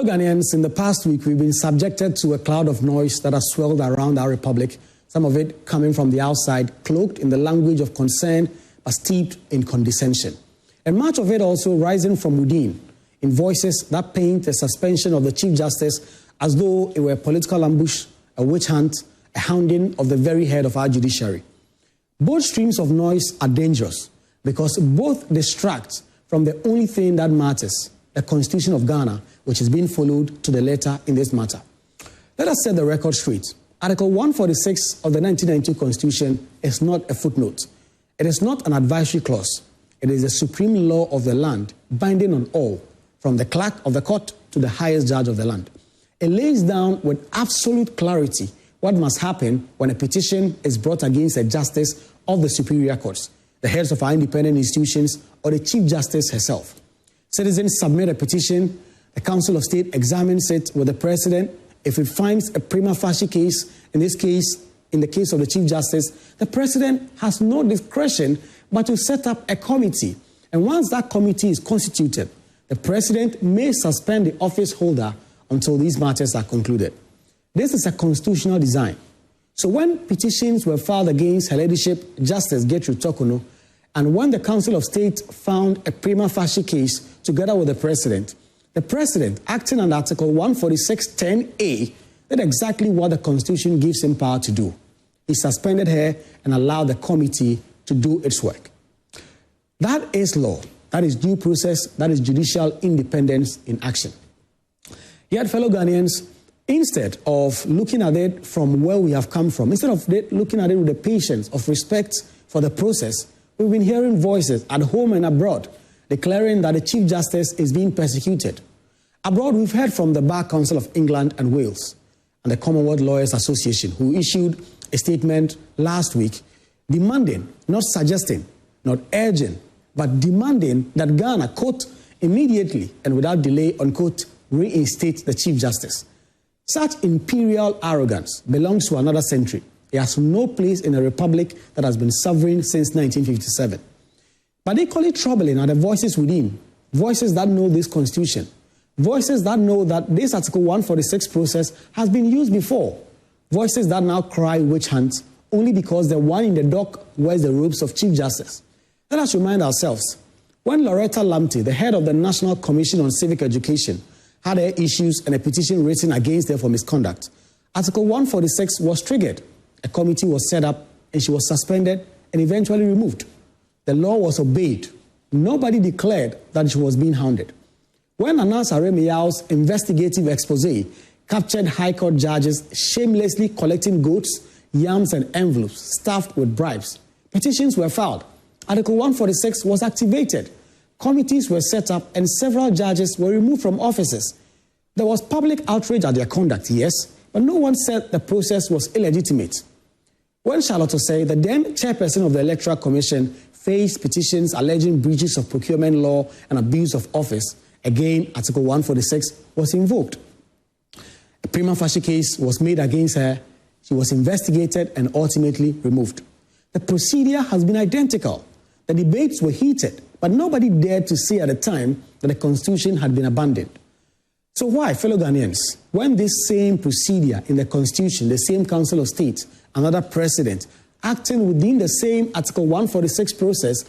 Fellow Ghanaians, in the past week, we've been subjected to a cloud of noise that has swirled around our republic, some of it coming from the outside, cloaked in the language of concern, but steeped in condescension. And much of it also rising from within, in voices that paint the suspension of the Chief Justice as though it were a political ambush, a witch hunt, a hounding of the very head of our judiciary. Both streams of noise are dangerous because both distract from the only thing that matters, the Constitution of Ghana, which is being followed to the letter in this matter. Let us set the record straight. Article 146 of the 1992 Constitution is not a footnote. It is not an advisory clause. It is the supreme law of the land, binding on all, from the clerk of the court to the highest judge of the land. It lays down with absolute clarity what must happen when a petition is brought against a justice of the superior courts, the heads of our independent institutions, or the Chief Justice herself. Citizens submit a petition, the Council of State examines it with the President. If it finds a prima facie case, in this case, in the case of the Chief Justice, the President has no discretion but to set up a committee. And once that committee is constituted, the President may suspend the office holder until these matters are concluded. This is a constitutional design. So when petitions were filed against Her Ladyship Justice Gertrude Tokono, and when the Council of State found a prima facie case together with the President, acting under Article 146(10)(a, did exactly what the Constitution gives him power to do. He suspended her and allowed the committee to do its work. That is law. That is due process. That is judicial independence in action. Yet, fellow Ghanaians, instead of looking at it from where we have come from, instead of looking at it with the patience of respect for the process, we've been hearing voices at home and abroad declaring that the Chief Justice is being persecuted. Abroad, we've heard from the Bar Council of England and Wales and the Commonwealth Lawyers Association, who issued a statement last week demanding, not suggesting, not urging, but demanding that Ghana, quote, immediately and without delay, unquote, reinstate the Chief Justice. Such imperial arrogance belongs to another century. It has no place in a republic that has been sovereign since 1957. But equally troubling are the voices within, voices that know this Constitution, voices that know that this Article 146 process has been used before, voices that now cry witch hunt only because the one in the dock wears the robes of Chief Justice. Let us remind ourselves, when Loretta Lamptey, the head of the National Commission on Civic Education, had her issues and a petition written against her for misconduct, Article 146 was triggered. A committee was set up and she was suspended and eventually removed. The law was obeyed. Nobody declared that she was being hounded. When Anas Aremiyao's investigative expose captured High Court judges shamelessly collecting goats, yams, and envelopes stuffed with bribes, petitions were filed. Article 146 was activated. Committees were set up and several judges were removed from offices. There was public outrage at their conduct, yes, but no one said the process was illegitimate. When Charlotte Osei, the then chairperson of the Electoral Commission, faced petitions alleging breaches of procurement law and abuse of office, again, Article 146 was invoked. A prima facie case was made against her. She was investigated and ultimately removed. The procedure has been identical. The debates were heated, but nobody dared to say at the time that the Constitution had been abandoned. So why, fellow Ghanaians, when this same procedure in the Constitution, the same Council of State, another President, acting within the same Article 146 process,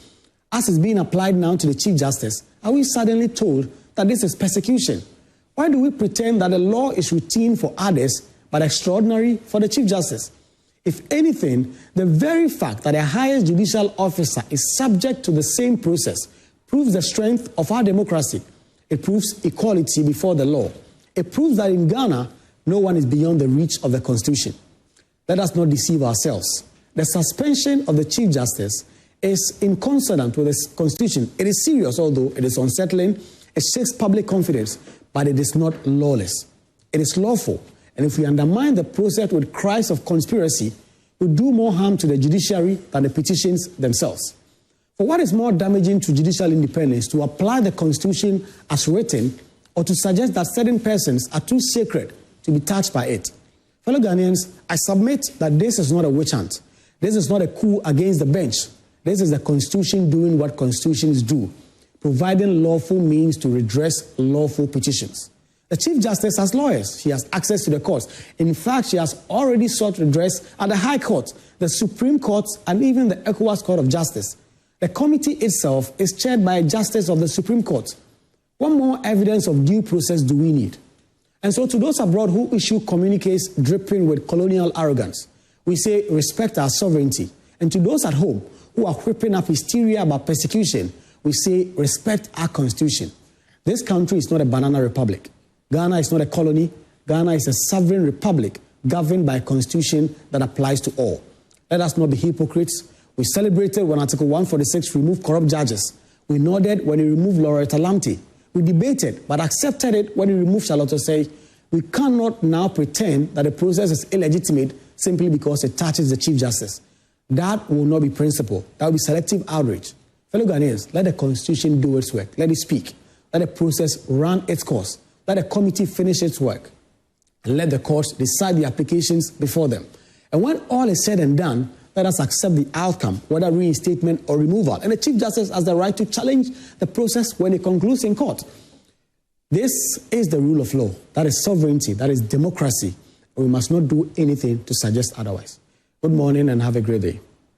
as is being applied now to the Chief Justice, are we suddenly told that this is persecution? Why do we pretend that the law is routine for others, but extraordinary for the Chief Justice? If anything, the very fact that a highest judicial officer is subject to the same process proves the strength of our democracy. It proves equality before the law. It proves that in Ghana, no one is beyond the reach of the Constitution. Let us not deceive ourselves. The suspension of the Chief Justice is in consonant with the Constitution. It is serious, although it is unsettling. It shakes public confidence, but it is not lawless. It is lawful. And if we undermine the process with cries of conspiracy, we do more harm to the judiciary than the petitions themselves. For what is more damaging to judicial independence, to apply the Constitution as written or to suggest that certain persons are too sacred to be touched by it? Fellow Ghanaians, I submit that this is not a witch hunt. This is not a coup against the bench. This is the Constitution doing what constitutions do, providing lawful means to redress lawful petitions. The Chief Justice has lawyers. She has access to the courts. In fact, she has already sought redress at the High Court, the Supreme Court, and even the ECOWAS Court of Justice. The committee itself is chaired by a justice of the Supreme Court. What more evidence of due process do we need? And so to those abroad who issue communiques dripping with colonial arrogance, we say respect our sovereignty. And to those at home who are whipping up hysteria about persecution, we say respect our constitution. This country is not a banana republic. Ghana is not a colony. Ghana is a sovereign republic governed by a constitution that applies to all. Let us not be hypocrites. We celebrated when Article 146 removed corrupt judges. We nodded when it removed Loretta Lamptey. We debated but accepted it when it removed Charlotte Osei. We cannot now pretend that the process is illegitimate simply because it touches the Chief Justice. That will not be principle. That will be selective outrage. Fellow Ghanaians, let the Constitution do its work. Let it speak. Let the process run its course. Let the committee finish its work. And let the courts decide the applications before them. And when all is said and done, let us accept the outcome, whether reinstatement or removal. And the Chief Justice has the right to challenge the process when it concludes in court. This is the rule of law. That is sovereignty. That is democracy. And we must not do anything to suggest otherwise. Good morning and have a great day.